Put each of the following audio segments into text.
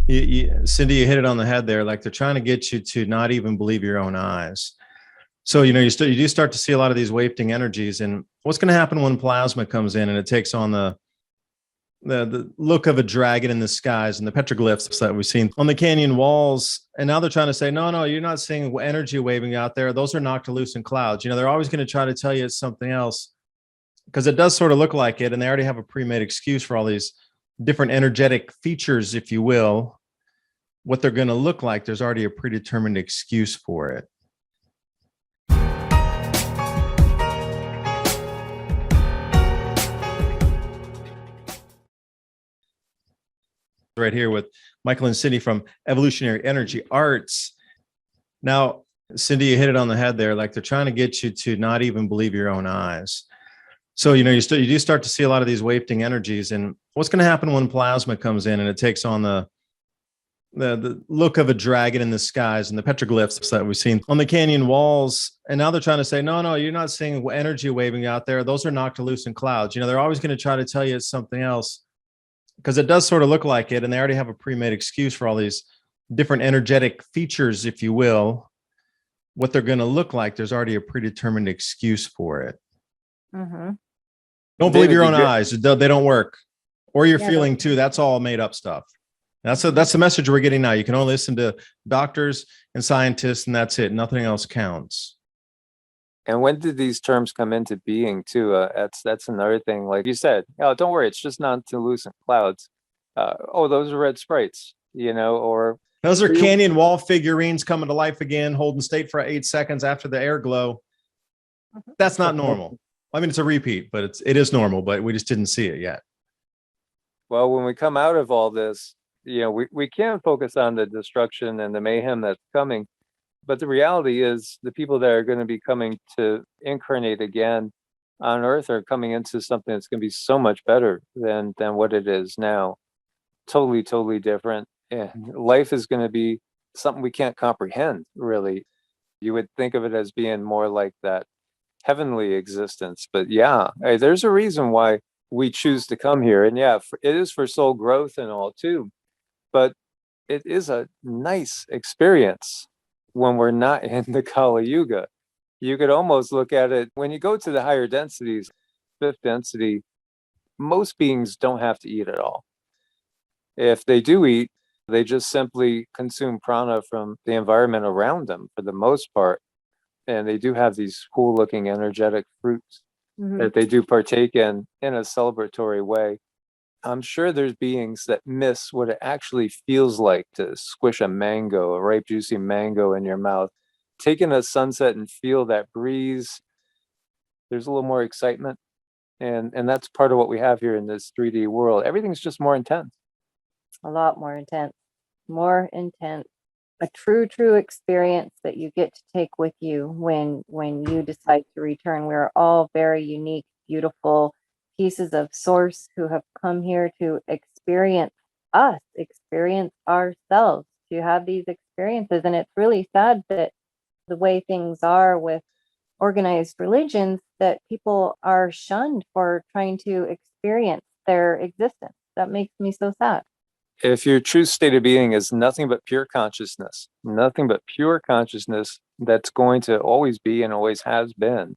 Cindy, you hit it on the head there. Like they're trying to get you to not even believe your own eyes. So, you do start to see a lot of these wafting energies. And what's going to happen when plasma comes in and it takes on the look of a dragon in the skies and the petroglyphs that we've seen on the canyon walls. And now they're trying to say, no, you're not seeing energy waving out there. Those are noctilucent clouds. They're always going to try to tell you it's something else because it does sort of look like it. And they already have a pre-made excuse for all these different energetic features, if you will, what they're going to look like. There's already a predetermined excuse for it. Right here with Michael and Cindy from Evolutionary Energy Arts. Now, Cindy, you hit it on the head there. Like they're trying to get you to not even believe your own eyes. So, you do start to see a lot of these wafting energies. And what's going to happen when plasma comes in and it takes on the look of a dragon in the skies and the petroglyphs that we've seen on the canyon walls. And now they're trying to say, no, you're not seeing energy waving out there. Those are noctilucent clouds. They're always going to try to tell you it's something else because it does sort of look like it. And they already have a pre-made excuse for all these different energetic features, if you will, what they're going to look like. There's already a predetermined excuse for it. Mm-hmm. Don't believe your own eyes. They don't work. Or your feeling too. That's all made up stuff. That's the message we're getting now. You can only listen to doctors and scientists, and that's it. Nothing else counts. And when did these terms come into being too? That's another thing. Like you said, oh, don't worry, it's just noctilucent clouds. Those are red sprites, or those are canyon wall figurines coming to life again, holding state for 8 seconds after the air glow. That's not normal. I mean, it's a repeat, but it is normal, but we just didn't see it yet. Well, when we come out of all this, we can't focus on the destruction and the mayhem that's coming. But the reality is the people that are going to be coming to incarnate again on Earth are coming into something that's going to be so much better than what it is now. Totally, totally different. Yeah. Life is going to be something we can't comprehend, really. You would think of it as being more like that heavenly existence. But yeah, there's a reason why we choose to come here. And yeah, it is for soul growth and all too. But it is a nice experience when we're not in the Kali Yuga. You could almost look at it when you go to the higher densities, fifth density, most beings don't have to eat at all. If they do eat, they just simply consume prana from the environment around them for the most part. And they do have these cool looking energetic fruits that they do partake in a celebratory way. I'm sure there's beings that miss what it actually feels like to squish a ripe, juicy mango in your mouth. Taking a sunset and feel that breeze, there's a little more excitement. And that's part of what we have here in this 3D world. Everything's just more intense. A lot more intense. More intense. A true experience that you get to take with you when you decide to return. We're all very unique, beautiful pieces of source who have come here to experience ourselves, to have these experiences. And it's really sad that the way things are with organized religions, that people are shunned for trying to experience their existence. That makes me so sad. If your true state of being is nothing but pure consciousness that's going to always be and always has been,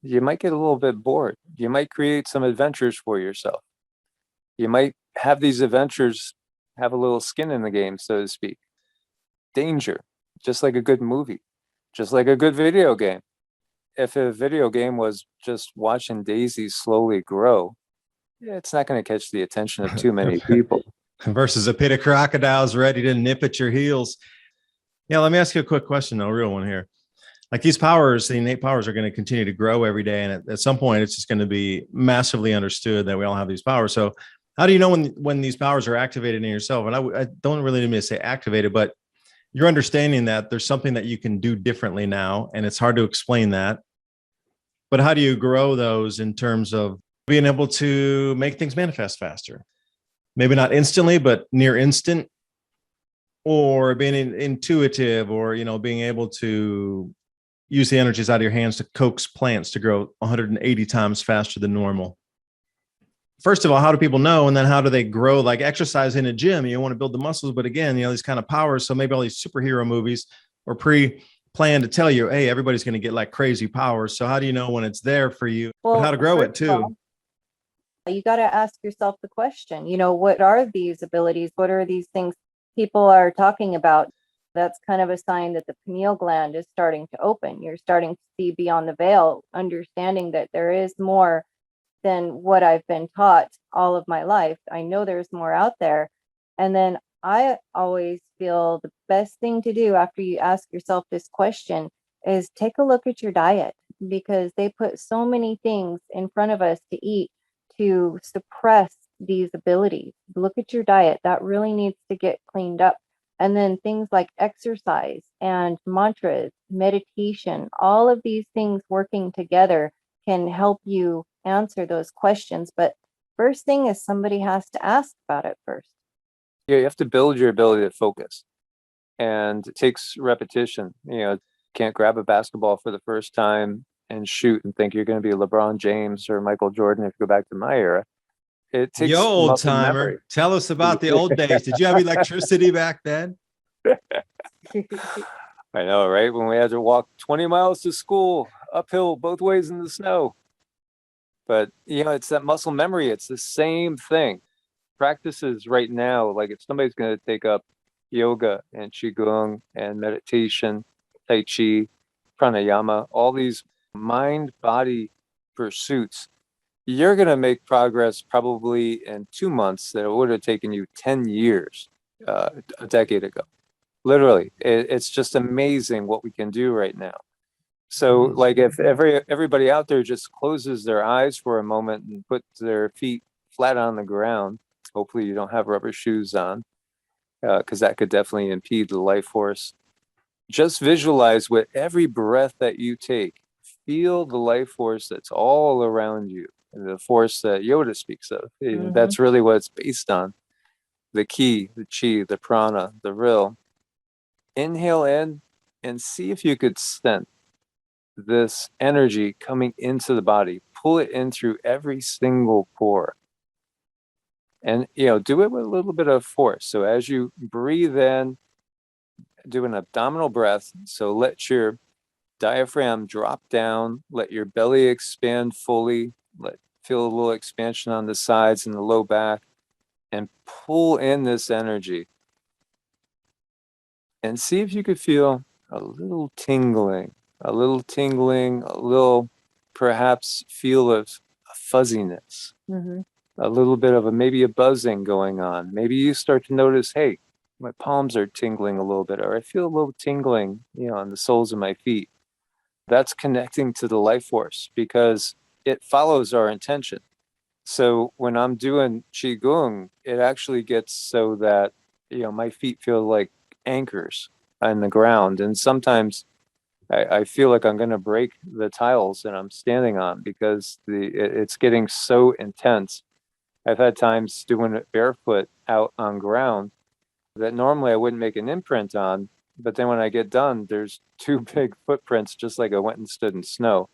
you might get a little bit bored. You might create some adventures for yourself. You might have these adventures have a little skin in the game, so to speak. Danger, just like a good movie, just like a good video game. If a video game was just watching daisies slowly grow, it's not going to catch the attention of too many people. Versus a pit of crocodiles ready to nip at your heels. Yeah, let me ask you a quick question, though, a real one here. Like these powers, the innate powers are going to continue to grow every day. And at some point, it's just going to be massively understood that we all have these powers. So how do you know when these powers are activated in yourself? And I don't really need me to say activated, but you're understanding that there's something that you can do differently now. And it's hard to explain that. But how do you grow those in terms of being able to make things manifest faster? Maybe not instantly, but near instant, or being intuitive, or, being able to use the energies out of your hands to coax plants to grow 180 times faster than normal. first of all, how do people know? And then how do they grow? Like exercise in a gym, you want to build the muscles, but again, these kind of powers. So maybe all these superhero movies are pre-planned to tell you, hey, everybody's going to get like crazy powers. So how do you know when it's there for you? But how to grow it first of all, too? you got to ask yourself the question, what are these abilities? What are these things people are talking about? That's kind of a sign that the pineal gland is starting to open. You're starting to see beyond the veil, understanding that there is more than what I've been taught all of my life. I know there's more out there. And then I always feel the best thing to do after you ask yourself this question is take a look at your diet, because they put so many things in front of us to eat to suppress these abilities. Look at your diet. That really needs to get cleaned up. And then things like exercise and mantras, meditation, all of these things working together can help you answer those questions. But first thing is somebody has to ask about it first. Yeah, you have to build your ability to focus. And it takes repetition. Can't grab a basketball for the first time and shoot and think you're going to be LeBron James or Michael Jordan if you go back to my era. It takes Yo, old muscle timer, memory. tell us about the old days. Did you have electricity back then? I know, right? When we had to walk 20 miles to school, uphill both ways in the snow. But, it's that muscle memory. It's the same thing. Practices right now, like if somebody's going to take up yoga and qigong and meditation, tai chi, pranayama, all these mind-body pursuits, you're going to make progress probably in 2 months that it would have taken you 10 years, a decade ago. Literally, it's just amazing what we can do right now. So like if everybody out there just closes their eyes for a moment and puts their feet flat on the ground, hopefully you don't have rubber shoes on, because that could definitely impede the life force. Just visualize with every breath that you take, feel the life force that's all around you, and the force that Yoda speaks of. That's really what it's based on. The ki, the chi, the prana, the ril. Inhale in and see if you could sense this energy coming into the body. Pull it in through every single pore. And, do it with a little bit of force. So as you breathe in, do an abdominal breath. So let your diaphragm drop down, let your belly expand fully, feel a little expansion on the sides and the low back, and pull in this energy. And see if you could feel a little tingling, a little perhaps feel of fuzziness, a little bit of maybe a buzzing going on. Maybe you start to notice, hey, my palms are tingling a little bit, or I feel a little tingling, on the soles of my feet. That's connecting to the life force because it follows our intention. So when I'm doing qigong, it actually gets so that, my feet feel like anchors on the ground. And sometimes I feel like I'm going to break the tiles that I'm standing on because it's getting so intense. I've had times doing it barefoot out on ground that normally I wouldn't make an imprint on, but then when I get done, there's 2 big footprints, just like I went and stood in snow,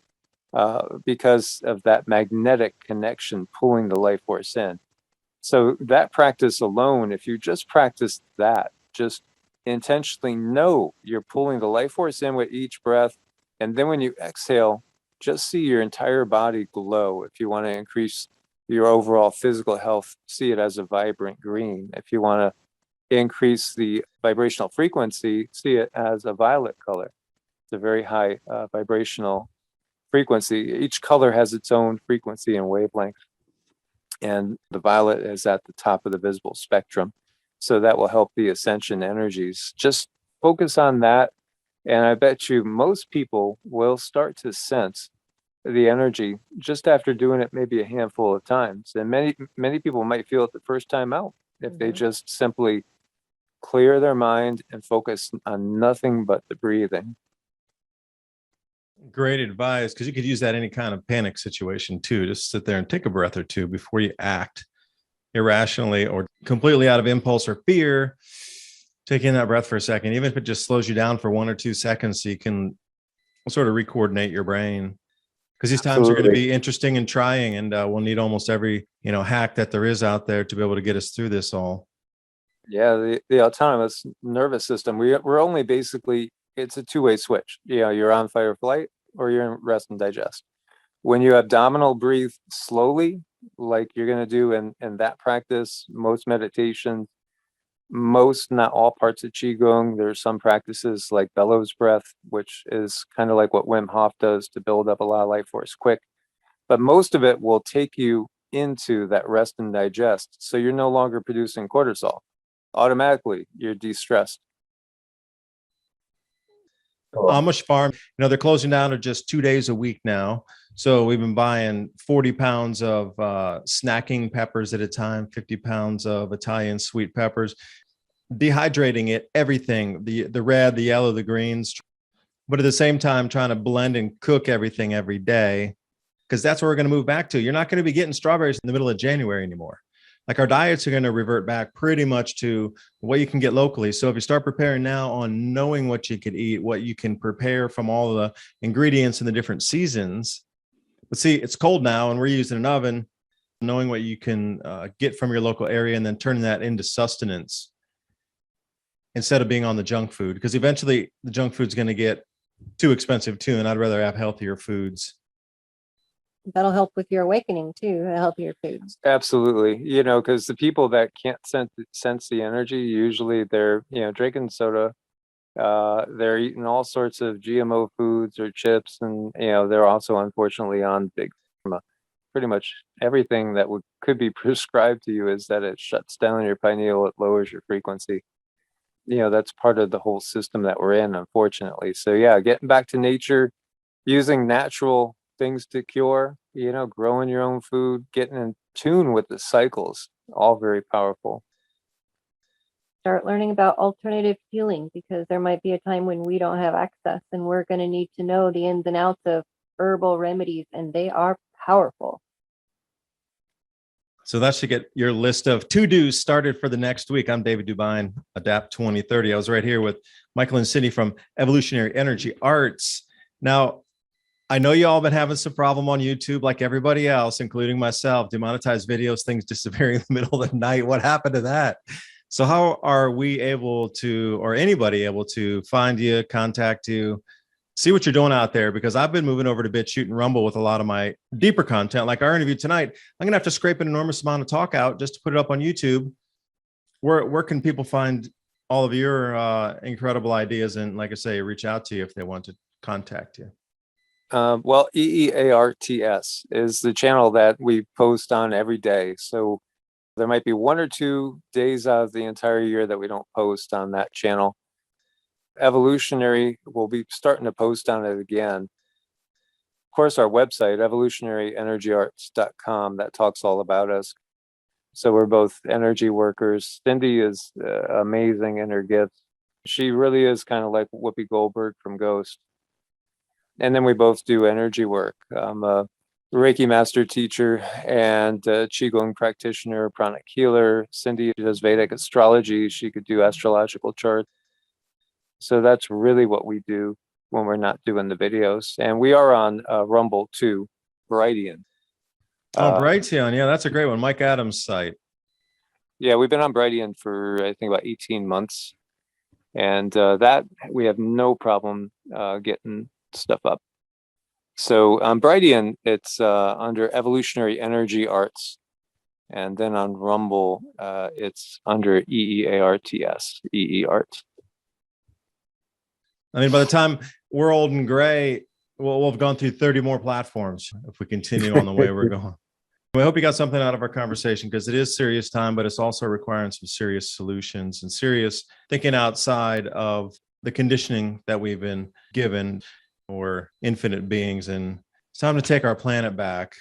because of that magnetic connection pulling the life force in. So that practice alone, if you just practice that, just intentionally know you're pulling the life force in with each breath. And then when you exhale, just see your entire body glow. If you want to increase your overall physical health, see it as a vibrant green. If you want to increase the vibrational frequency, see it as a violet color. It's a very high vibrational frequency. Each color has its own frequency and wavelength. And the violet is at the top of the visible spectrum. So that will help the ascension energies. Just focus on that. And I bet you most people will start to sense the energy just after doing it maybe a handful of times. And many people might feel it the first time out if they just simply clear their mind and focus on nothing but the breathing. Great advice, because you could use that in any kind of panic situation too. Just sit there and take a breath or two before you act irrationally or completely out of impulse or fear. Take in that breath for a second, even if it just slows you down for 1 or 2 seconds, so you can sort of re-coordinate your brain. because these times are going to Absolutely. be interesting and trying, and we'll need almost every hack that there is out there to be able to get us through this all. Yeah, the autonomous nervous system, we're only basically, it's a two-way switch. You're on fight or flight, or you're in rest and digest. When you abdominal breathe slowly, like you're going to do in that practice, most meditations, most, not all parts of Qigong, there's some practices like bellows breath, which is kind of like what Wim Hof does to build up a lot of life force quick. But most of it will take you into that rest and digest. So you're no longer producing cortisol. Automatically, you're de-stressed. Amish farm, they're closing down to just 2 days a week now. So we've been buying 40 pounds of snacking peppers at a time, 50 pounds of Italian sweet peppers, dehydrating it, everything, the red, the yellow, the greens, but at the same time, trying to blend and cook everything every day, because that's what we're going to move back to. You're not going to be getting strawberries in the middle of January anymore. Like, our diets are going to revert back pretty much to what you can get locally. So if you start preparing now on knowing what you could eat, what you can prepare from all the ingredients in the different seasons. But see, it's cold now and we're using an oven, knowing what you can get from your local area and then turning that into sustenance instead of being on the junk food, because eventually the junk food's going to get too expensive too. And I'd rather have healthier foods. That'll help with your awakening too, healthier foods. Absolutely. Because the people that can't sense the energy, usually they're, drinking soda, they're eating all sorts of GMO foods or chips, and, they're also unfortunately on big pharma. Pretty much everything that could be prescribed to you is that it shuts down your pineal, it lowers your frequency. That's part of the whole system that we're in, unfortunately. So yeah, getting back to nature, using natural things to cure, growing your own food, getting in tune with the cycles, all very powerful. Start learning about alternative healing, because there might be a time when we don't have access and we're going to need to know the ins and outs of herbal remedies, and they are powerful. So that should get your list of to-dos started for the next week. I'm David Byne, Adapt 2030. I was right here with Michael and Cindy from Evolutionary Energy Arts. Now, I know you all been having some problem on YouTube, like everybody else, including myself. Demonetized videos, things disappearing in the middle of the night. What happened to that? So how are we able to, or anybody able to, find you, contact you, see what you're doing out there? Because I've been moving over to BitChute and Rumble with a lot of my deeper content, like our interview tonight. I'm going to have to scrape an enormous amount of talk out just to put it up on YouTube. Where can people find all of your incredible ideas and, like I say, reach out to you if they want to contact you? Well, EEARTS is the channel that we post on every day. So there might be 1 or 2 days out of the entire year that we don't post on that channel. Evolutionary, we'll be starting to post on it again. Of course, our website, evolutionaryenergyarts.com, that talks all about us. So we're both energy workers. Cindy is amazing in her gifts. She really is kind of like Whoopi Goldberg from Ghost. And then we both do energy work. I'm a Reiki master teacher and a Qigong practitioner, pranic healer. Cindy does Vedic astrology. She could do astrological charts. So that's really what we do when we're not doing the videos. And we are on Rumble too, Brightian. Brightian. Yeah, that's a great one. Mike Adams' site. Yeah, we've been on Brightian for, I think, about 18 months. And that we have no problem getting stuff up. So on Brightian, it's under Evolutionary Energy Arts. And then on Rumble, it's under EEARTS, EE Arts. I mean, by the time we're old and gray, we'll have gone through 30 more platforms if we continue on the way we're going. We hope you got something out of our conversation, because it is serious time, but it's also requiring some serious solutions and serious thinking outside of the conditioning that we've been given, or infinite beings. And it's time to take our planet back.